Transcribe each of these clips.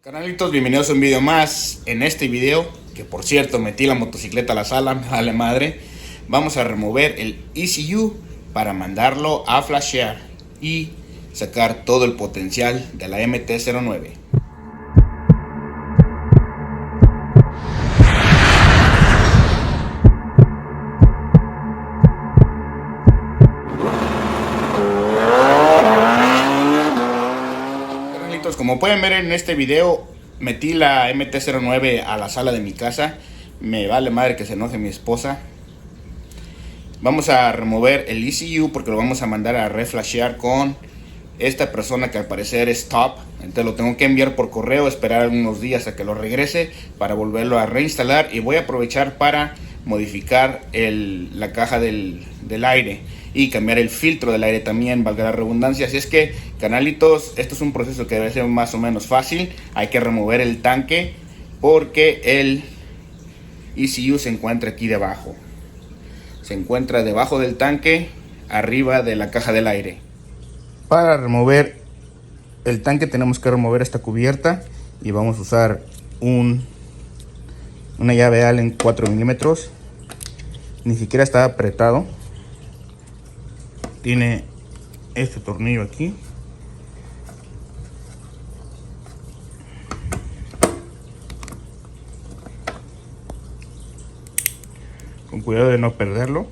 Canalitos, bienvenidos a un video más. En este video, que por cierto metí la motocicleta a la sala, me vale madre, vamos a remover el ECU para mandarlo a flashear y sacar todo el potencial de la MT-09. Como pueden ver en este video, metí la MT-09 a la sala de mi casa. Me vale madre que se enoje mi esposa. Vamos a remover el ECU porque lo vamos a mandar a reflashear con esta persona que al parecer es top. Entonces lo tengo que enviar por correo, esperar algunos días a que lo regrese para volverlo a reinstalar. Y voy a aprovechar para modificar la caja del aire y cambiar el filtro del aire también, valga la redundancia. Así es que, canalitos, esto es un proceso que debe ser más o menos fácil. Hay que remover el tanque porque el ECU se encuentra aquí debajo. Se encuentra debajo del tanque, arriba de la caja del aire. Para remover el tanque tenemos que remover esta cubierta y vamos a usar una llave Allen 4 milímetros. Ni siquiera está apretado. Tiene este tornillo aquí. Con cuidado de no perderlo.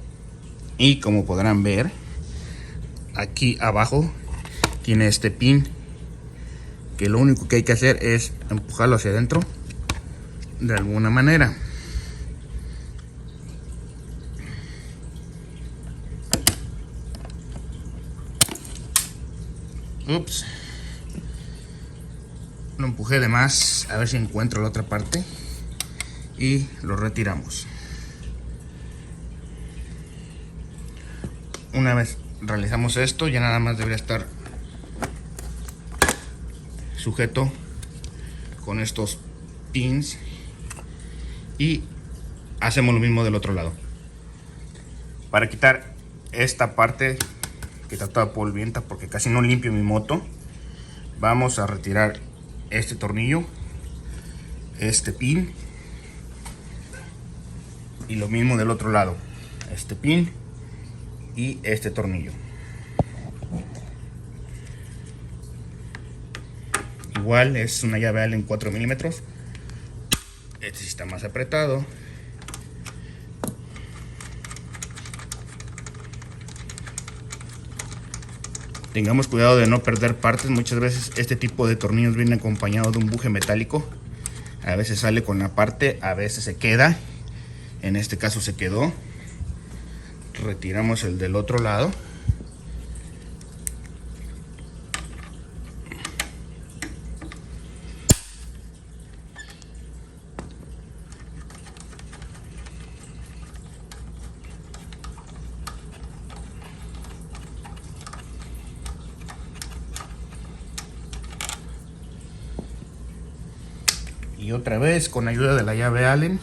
Y como podrán ver, aquí abajo tiene este pin, que lo único que hay que hacer es empujarlo hacia adentro de alguna manera. Ups, lo empujé de más. A ver si encuentro la otra parte y lo retiramos. Una vez realizamos esto, ya nada más debería estar sujeto con estos pins y hacemos lo mismo del otro lado. Para quitar esta parte que está toda polvienta porque casi no limpio mi moto, vamos a retirar este tornillo, este pin, y lo mismo del otro lado, este pin y este tornillo. Igual es una llave Allen 4 milímetros. Este sí está más apretado. Tengamos cuidado de no perder partes. Muchas veces este tipo de tornillos viene acompañado de un buje metálico. A veces sale con la parte, a veces se queda. En este caso se quedó. Retiramos el del otro lado. Y otra vez, con ayuda de la llave Allen,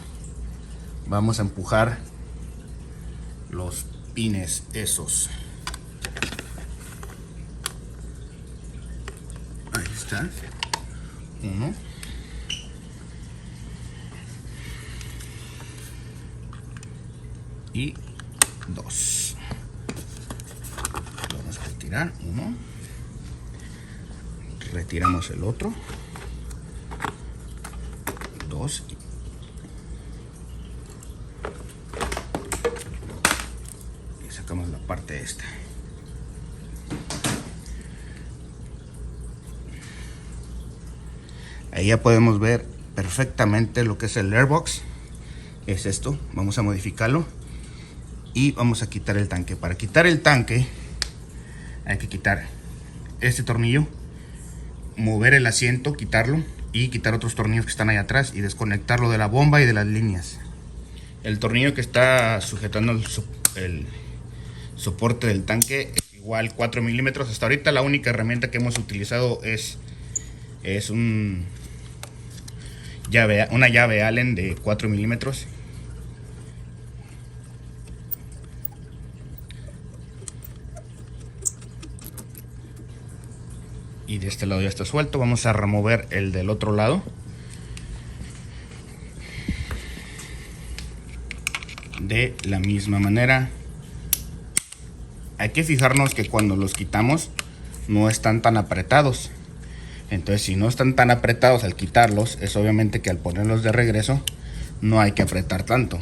vamos a empujar los pines esos. Ahí está. Uno. Y dos. Vamos a retirar uno. Retiramos el otro. Dos. Y sacamos la parte esta. Ahí ya podemos ver perfectamente lo que es el airbox. Es esto. Vamos a modificarlo y vamos a quitar el tanque. Para quitar el tanque hay que quitar este tornillo, mover el asiento, quitarlo y quitar otros tornillos que están ahí atrás y desconectarlo de la bomba y de las líneas. El tornillo que está sujetando el soporte del tanque es igual 4 milímetros. Hasta ahorita la única herramienta que hemos utilizado es una llave Allen de 4 milímetros. Y de este lado ya está suelto. Vamos a remover el del otro lado. De la misma manera. Hay que fijarnos que cuando los quitamos no están tan apretados. Entonces, si no están tan apretados al quitarlos, es obviamente que al ponerlos de regreso no hay que apretar tanto.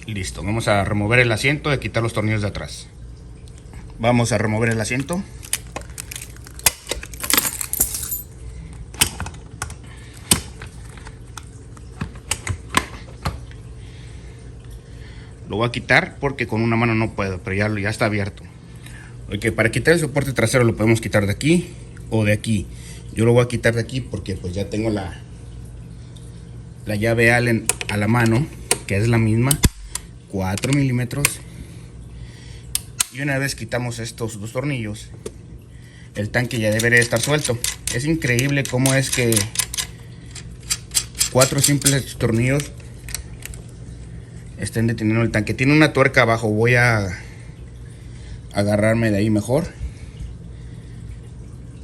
Listo, vamos a remover el asiento y quitar los tornillos de atrás. Vamos a remover el asiento. Lo voy a quitar porque con una mano no puedo, pero ya está abierto. Ok, para quitar el soporte trasero lo podemos quitar de aquí o de aquí. Yo lo voy a quitar de aquí porque pues ya tengo la llave Allen a la mano, que es la misma, 4 milímetros. Y una vez quitamos estos dos tornillos, el tanque ya debería estar suelto. Es increíble cómo es que 4 simples tornillos estén deteniendo el tanque. Tiene una tuerca abajo, voy a agarrarme de ahí mejor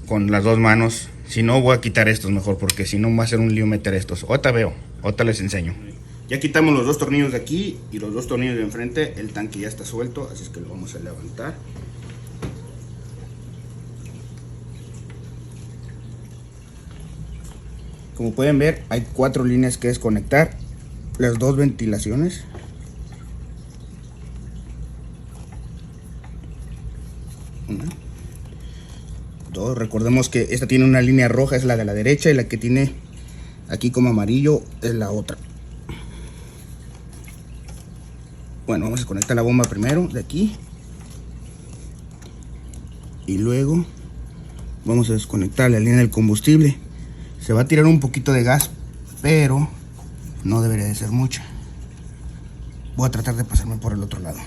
con las dos manos. Si no, voy a quitar estos mejor, porque si no va a ser un lío meter estos. Ahorita veo, ahorita les enseño. Ya quitamos los dos tornillos de aquí y los dos tornillos de enfrente. El tanque ya está suelto, así es que lo vamos a levantar. Como pueden ver, hay 4 líneas que desconectar. Las dos ventilaciones. Una, dos. Recordemos que esta tiene una línea roja, es la de la derecha, y la que tiene aquí como amarillo es la otra. Bueno, vamos a conectar la bomba primero de aquí y luego vamos a desconectar la línea del combustible. Se va a tirar un poquito de gas, pero no debería de ser mucha. Voy a tratar de pasarme por el otro lado.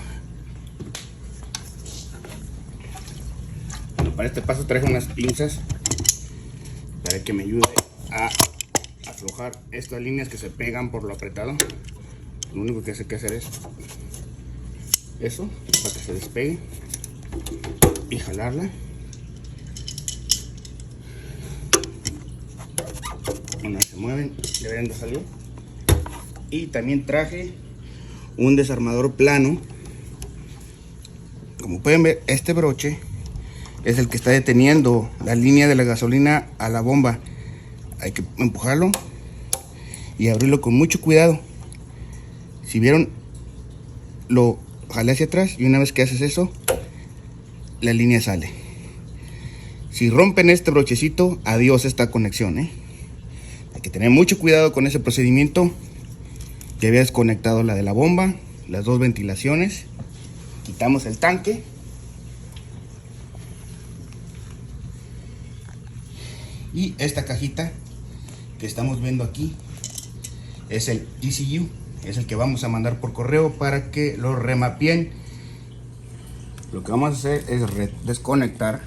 Bueno, para este paso traje unas pinzas para que me ayude a aflojar estas líneas que se pegan por lo apretado. Lo único que hay que hacer es eso, para que se despegue, y jalarla. Una vez se mueven, deberían de salir. Y también traje un desarmador plano. Como pueden ver, este broche es el que está deteniendo la línea de la gasolina a la bomba. Hay que empujarlo y abrirlo con mucho cuidado. Si vieron, lo jalé hacia atrás, y una vez que haces eso, la línea sale. Si rompen este brochecito, adiós esta conexión, Hay que tener mucho cuidado con ese procedimiento. Ya había desconectado la de la bomba, las dos ventilaciones. Quitamos el tanque. Y esta cajita que estamos viendo aquí es el ECU. Es el que vamos a mandar por correo para que lo remapeen. Lo que vamos a hacer es desconectar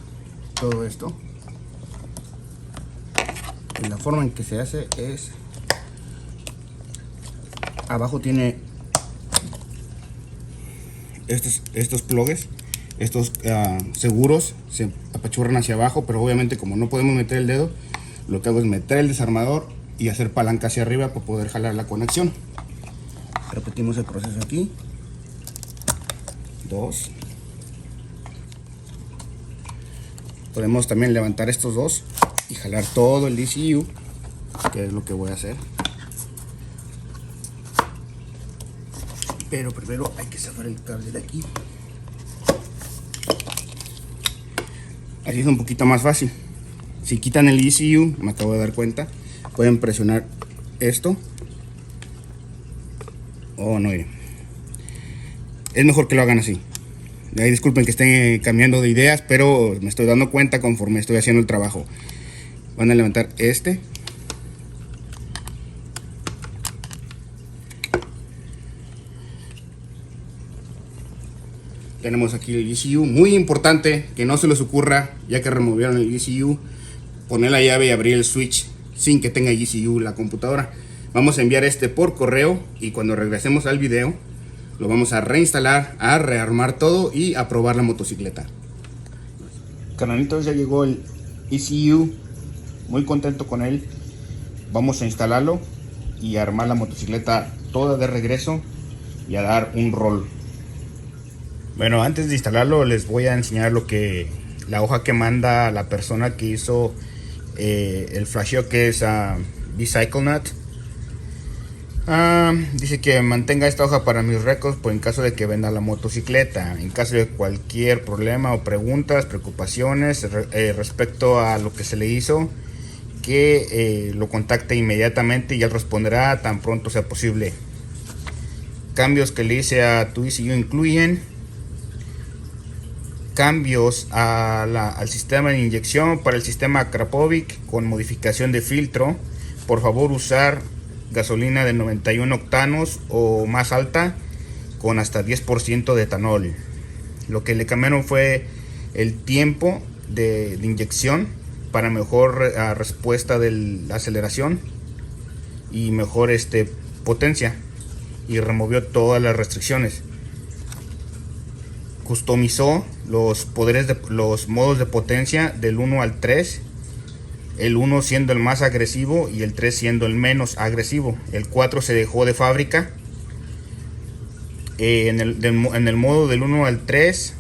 todo esto. Y la forma en que se hace es: abajo tiene estos plugs, estos seguros se apachurran hacia abajo, pero obviamente como no podemos meter el dedo, lo que hago es meter el desarmador y hacer palanca hacia arriba para poder jalar la conexión. Repetimos el proceso aquí. 2. Podemos también levantar estos dos y jalar todo el ECU, que es lo que voy a hacer. Pero primero hay que sacar el cable de aquí. Así es un poquito más fácil. Si quitan el ECU, me acabo de dar cuenta, pueden presionar esto. Oh, no, es mejor que lo hagan así. Ahí disculpen que estén cambiando de ideas, pero me estoy dando cuenta conforme estoy haciendo el trabajo. Van a levantar este. Tenemos aquí el ECU. Muy importante que no se les ocurra, ya que removieron el ECU, poner la llave y abrir el switch sin que tenga ECU la computadora. Vamos a enviar este por correo y cuando regresemos al video lo vamos a reinstalar, a rearmar todo y a probar la motocicleta. Carnalitos, ya llegó el ECU, muy contento con él. Vamos a instalarlo y a armar la motocicleta toda de regreso y a dar un rol. Bueno, antes de instalarlo les voy a enseñar la hoja que manda la persona que hizo el flasheo, que es BCycleNut. Dice que mantenga esta hoja para mis récords por en caso de que venda la motocicleta. En caso de cualquier problema o preguntas, preocupaciones respecto a lo que se le hizo, que lo contacte inmediatamente y él responderá tan pronto sea posible. Cambios que le hice a tu ECU incluyen cambios al sistema de inyección para el sistema Krapovic con modificación de filtro. Por favor, usar gasolina de 91 octanos o más alta con hasta 10% de etanol. Lo que le cambiaron fue el tiempo de inyección para mejor respuesta de la aceleración y mejor potencia, y removió todas las restricciones. Customizó los modos de potencia del 1 al 3, el 1 siendo el más agresivo y el 3 siendo el menos agresivo. El 4 se dejó de fábrica. En el modo del 1 al 3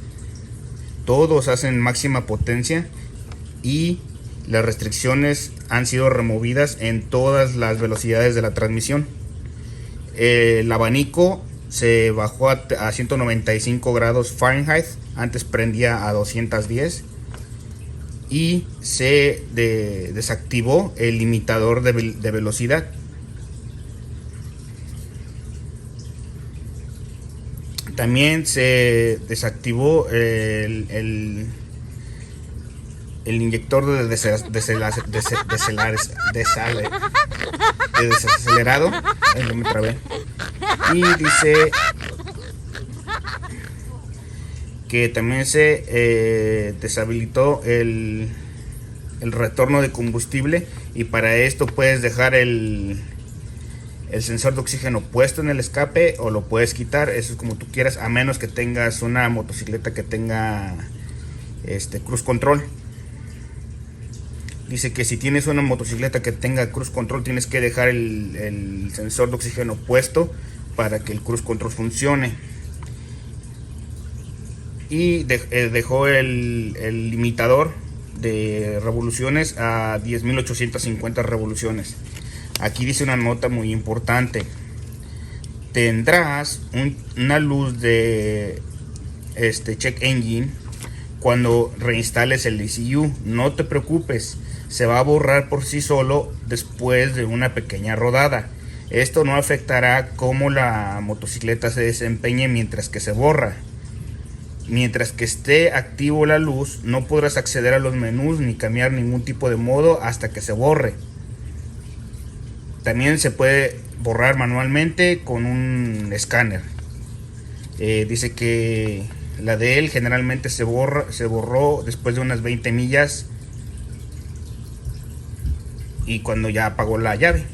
todos hacen máxima potencia y las restricciones han sido removidas en todas las velocidades de la transmisión. El abanico se bajó a 195 grados Fahrenheit, antes prendía a 210, y se desactivó el limitador de velocidad. También se desactivó el inyector de desacelerado. No me trabé. Y dice que también se deshabilitó el retorno de combustible, y para esto puedes dejar el sensor de oxígeno puesto en el escape o lo puedes quitar, eso es como tú quieras, a menos que tengas una motocicleta que tenga cruise control. Dice que si tienes una motocicleta que tenga cruise control, tienes que dejar el sensor de oxígeno puesto para que el cruise control funcione. Y dejó el limitador de revoluciones a 10.850 revoluciones. Aquí dice una nota muy importante: tendrás una luz de check engine cuando reinstales el ECU. No te preocupes, se va a borrar por sí solo después de una pequeña rodada. Esto no afectará cómo la motocicleta se desempeñe mientras que se borra. Mientras que esté activo la luz, no podrás acceder a los menús ni cambiar ningún tipo de modo hasta que se borre. También se puede borrar manualmente con un escáner. Dice que la de él generalmente se borró después de unas 20 millas y cuando ya apagó la llave.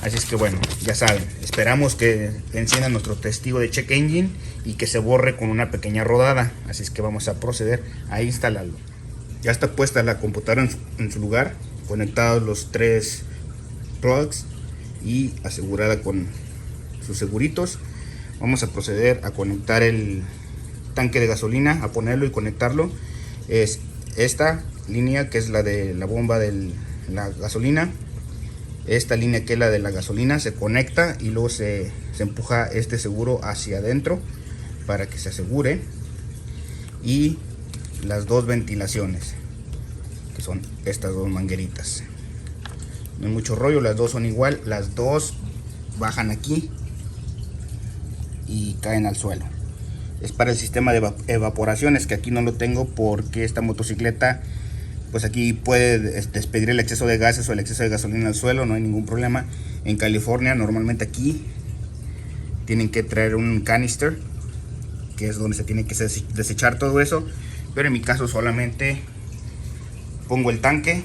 Así es que bueno, ya saben, esperamos que encienda nuestro testigo de check engine y que se borre con una pequeña rodada. Así es que vamos a proceder a instalarlo. Ya está puesta la computadora en su lugar, conectados los 3 plugs y asegurada con sus seguritos. Vamos a proceder a conectar el tanque de gasolina, a ponerlo y conectarlo. Es esta línea que es la de la bomba de la gasolina. Esta línea que es la de la gasolina se conecta y luego se empuja este seguro hacia adentro para que se asegure. Y las dos ventilaciones, que son estas dos mangueritas. No hay mucho rollo, las dos son igual, las dos bajan aquí y caen al suelo. Es para el sistema de evaporaciones, que aquí no lo tengo porque esta motocicleta, pues aquí puede despedir el exceso de gases o el exceso de gasolina al suelo, no hay ningún problema. En California normalmente aquí tienen que traer un canister, que es donde se tiene que desechar todo eso, pero en mi caso solamente pongo el tanque.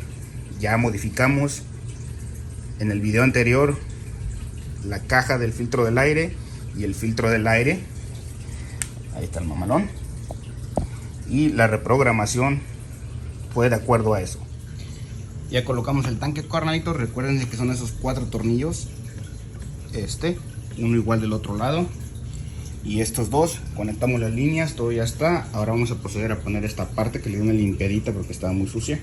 Ya modificamos en el video anterior la caja del filtro del aire y el filtro del aire Ahí está el mamalón. Y la reprogramación fue de acuerdo a eso. Ya colocamos el tanque, carnalitos. Recuerden que son esos 4 tornillos. Uno igual del otro lado. Y estos dos, conectamos las líneas, todo ya está. Ahora vamos a proceder a poner esta parte que le di una limpiadita porque estaba muy sucia.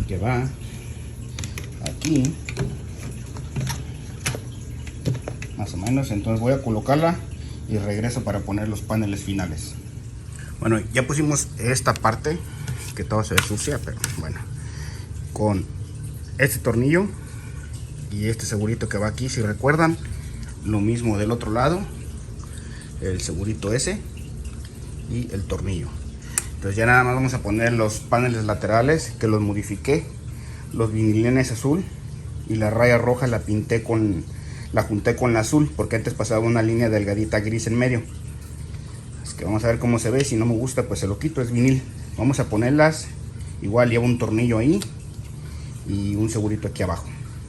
Que va aquí. Más o menos, entonces voy a colocarla y regreso para poner los paneles finales. Bueno, ya pusimos esta parte que todo se ve sucia, pero bueno, con este tornillo y este segurito que va aquí, si recuerdan, lo mismo del otro lado, el segurito ese y el tornillo. Entonces ya nada más vamos a poner los paneles laterales que los modifiqué, los vinilenes azul y la raya roja la junté con la azul porque antes pasaba una línea delgadita gris en medio. Es que vamos a ver cómo se ve. Si no me gusta pues se lo quito, es vinil. Vamos a ponerlas, igual lleva un tornillo ahí y un segurito aquí abajo.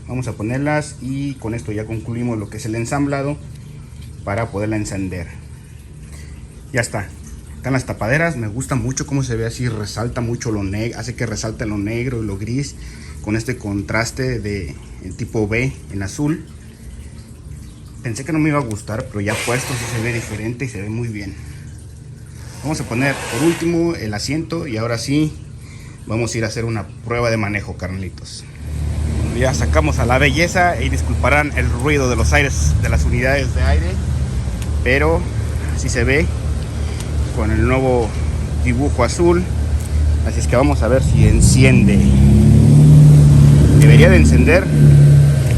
Vamos a ponerlas y con esto ya concluimos lo que es el ensamblado para poderla encender. Ya está. Están las tapaderas, me gusta mucho cómo se ve así, resalta mucho lo negro, hace que resalte lo negro y lo gris con este contraste de el tipo B en azul. Pensé que no me iba a gustar, pero ya puesto sí se ve diferente y se ve muy bien. Vamos a poner por último el asiento y ahora sí vamos a ir a hacer una prueba de manejo, carnalitos. Ya sacamos a la belleza y disculparán el ruido de los aires de las unidades de aire, pero así se ve con el nuevo dibujo azul. Así es que vamos a ver si enciende. Debería de encender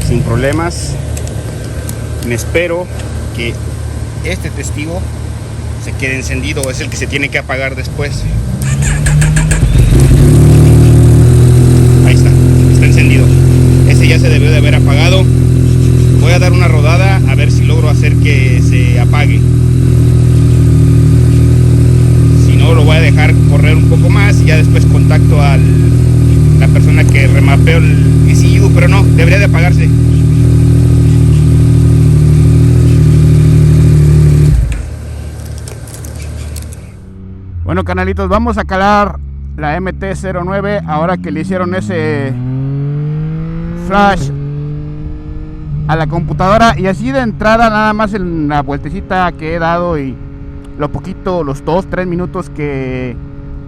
sin problemas. Me espero que este testigo se quede encendido, es el que se tiene que apagar después. Ahí está encendido. Ese ya se debió de haber apagado. Voy a dar una rodada a ver si logro hacer que se apague. Si no, lo voy a dejar correr un poco más y ya después contacto a la persona que remapeó el ECU, pero no, debería de apagarse. Bueno, canalitos, vamos a calar la MT-09 ahora que le hicieron ese flash a la computadora. Y así de entrada, nada más en la vueltecita que he dado y lo poquito, los 2-3 minutos que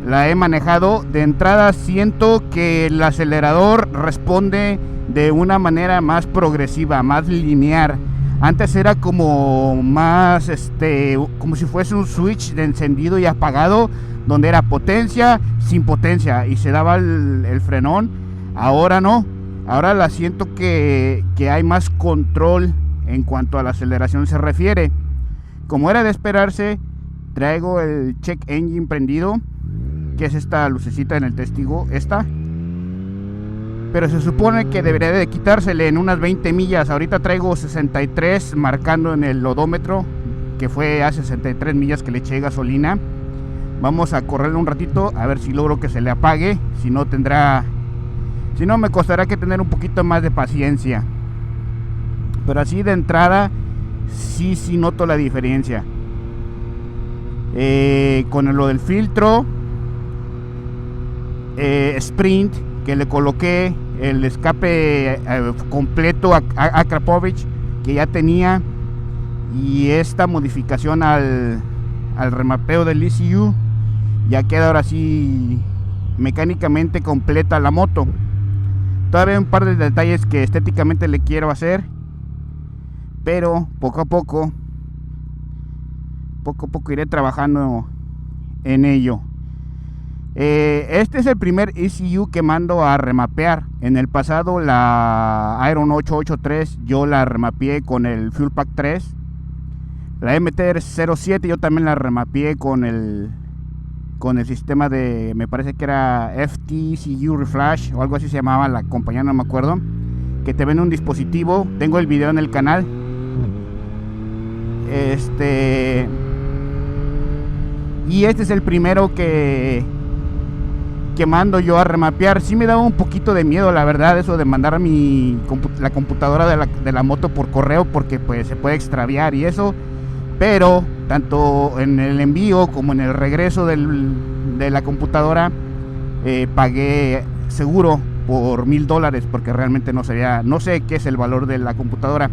la he manejado, de entrada siento que el acelerador responde de una manera más progresiva, más lineal. Antes era como más, como si fuese un switch de encendido y apagado, donde era potencia sin potencia y se daba el frenón. Ahora no, ahora la siento que hay más control en cuanto a la aceleración se refiere. Como era de esperarse, traigo el check engine prendido, que es esta lucecita en el testigo, pero se supone que debería de quitársele en unas 20 millas. Ahorita traigo 63 marcando en el odómetro, que fue a 63 millas que le eché gasolina. Vamos a correrle un ratito a ver si logro que se le apague. Si no me costará que tener un poquito más de paciencia. Pero así de entrada sí noto la diferencia. Con lo del filtro Sprint que le coloqué, el escape completo a Krapovich que ya tenía, y esta modificación al remapeo del ECU, ya queda ahora sí mecánicamente completa la moto. Todavía un par de detalles que estéticamente le quiero hacer, pero poco a poco iré trabajando en ello. Este es el primer ECU que mando a remapear. En el pasado la Iron 883 yo la remapeé con el Fuel Pack 3. La MT-07 yo también la remapeé con el sistema de, me parece que era FTCU Reflash o algo así se llamaba la compañía, no me acuerdo, que te vende un dispositivo. Tengo el video en el canal. Y este es el primero que mando yo a remapear. Sí me daba un poquito de miedo, la verdad, eso de mandar la computadora de la moto por correo, porque pues se puede extraviar y eso. pero tanto en el envío como en el regreso de la computadora pagué seguro por $1000, porque realmente no sé qué es el valor de la computadora.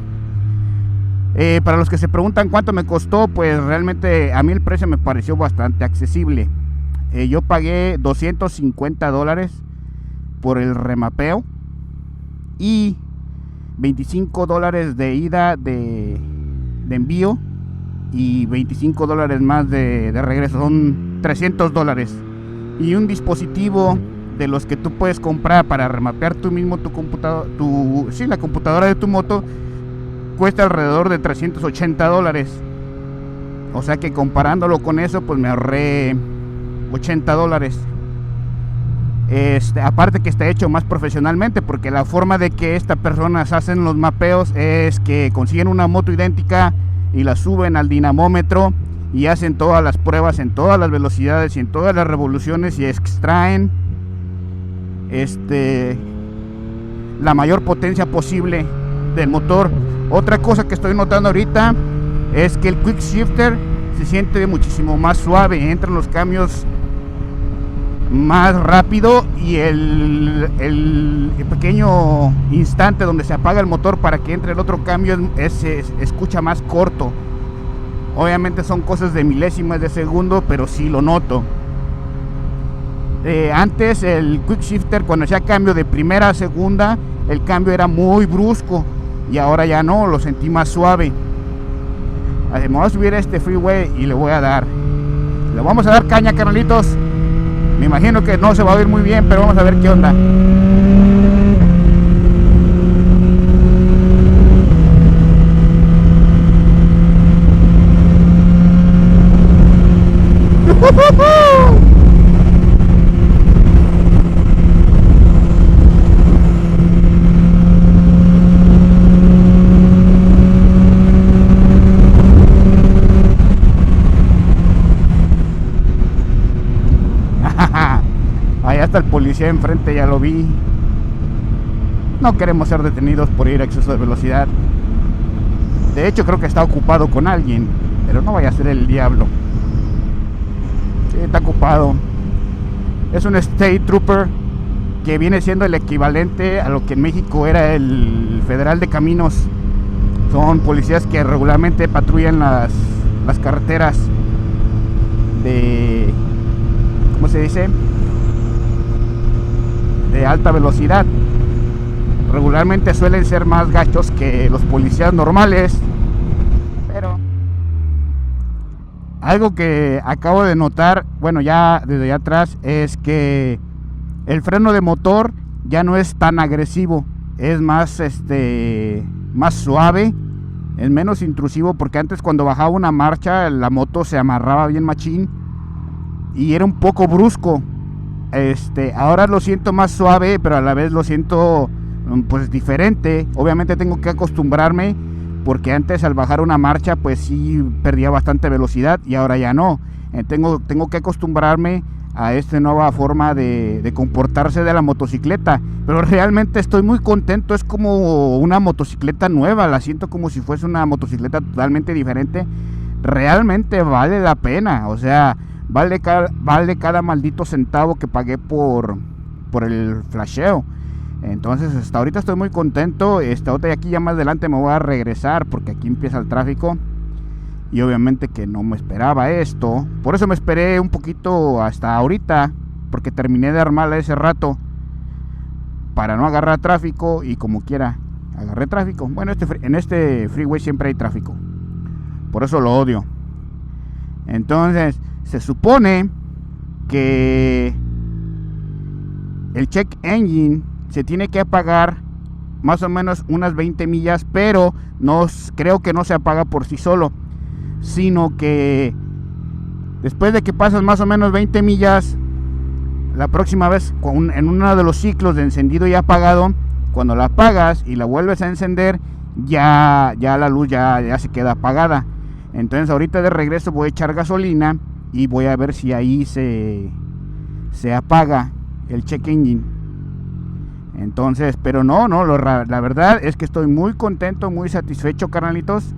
Para los que se preguntan cuánto me costó, pues realmente a mí el precio me pareció bastante accesible. Yo pagué $250 por el remapeo y $25 de ida de envío y $25 más de regreso. Son $300. Y un dispositivo de los que tú puedes comprar para remapear tú mismo tu computadora, la computadora de tu moto, cuesta alrededor de $380. O sea que comparándolo con eso, pues me ahorré $80. Aparte que está hecho más profesionalmente, porque la forma de que estas personas hacen los mapeos es que consiguen una moto idéntica y la suben al dinamómetro y hacen todas las pruebas en todas las velocidades y en todas las revoluciones y extraen la mayor potencia posible del motor. Otra cosa que estoy notando ahorita es que el quick shifter se siente muchísimo más suave, entran los cambios más rápido y el pequeño instante donde se apaga el motor para que entre el otro cambio se escucha más corto. Obviamente son cosas de milésimas de segundo, pero sí lo noto. Antes el quick shifter, cuando hacía cambio de primera a segunda, el cambio era muy brusco y ahora ya no, lo sentí más suave. Me voy a subir a este freeway y le vamos a dar caña, carnalitos. Me imagino que no se va a oír muy bien, pero vamos a ver qué onda. Allá está el policía enfrente, ya lo vi. No queremos ser detenidos por ir a exceso de velocidad. De hecho creo que está ocupado con alguien, pero no vaya a ser el diablo. Sí, está ocupado. Es un State Trooper, que viene siendo el equivalente a lo que en México era el Federal de Caminos. Son policías que regularmente patrullan las carreteras de, ¿cómo se dice?, de alta velocidad. Regularmente suelen ser más gachos que los policías normales, pero algo que acabo de notar, bueno, ya desde allá atrás, es que el freno de motor ya no es tan agresivo, es más más suave, es menos intrusivo, porque antes cuando bajaba una marcha la moto se amarraba bien machín y era un poco brusco. Ahora lo siento más suave, pero a la vez lo siento pues diferente. Obviamente tengo que acostumbrarme, porque antes al bajar una marcha pues sí perdía bastante velocidad y ahora ya no. Tengo que acostumbrarme a esta nueva forma de comportarse de la motocicleta, pero realmente estoy muy contento. Es como una motocicleta nueva, la siento como si fuese una motocicleta totalmente diferente. Realmente vale la pena, o sea, vale cada maldito centavo que pagué por el flasheo. Entonces hasta ahorita estoy muy contento. Ahorita aquí ya más adelante me voy a regresar, porque aquí empieza el tráfico y obviamente que no me esperaba esto. Por eso me esperé un poquito hasta ahorita, porque terminé de armarla ese rato para no agarrar tráfico, y como quiera agarré tráfico. Bueno, en este freeway siempre hay tráfico, por eso lo odio. Entonces se supone que el check engine se tiene que apagar más o menos unas 20 millas, pero no creo que no se apaga por sí solo, sino que después de que pasas más o menos 20 millas, la próxima vez en uno de los ciclos de encendido y apagado, cuando la apagas y la vuelves a encender, ya la luz ya se queda apagada. Entonces ahorita de regreso voy a echar gasolina y voy a ver si ahí se apaga el check engine. Entonces, pero no, la verdad es que estoy muy contento, muy satisfecho, carnalitos.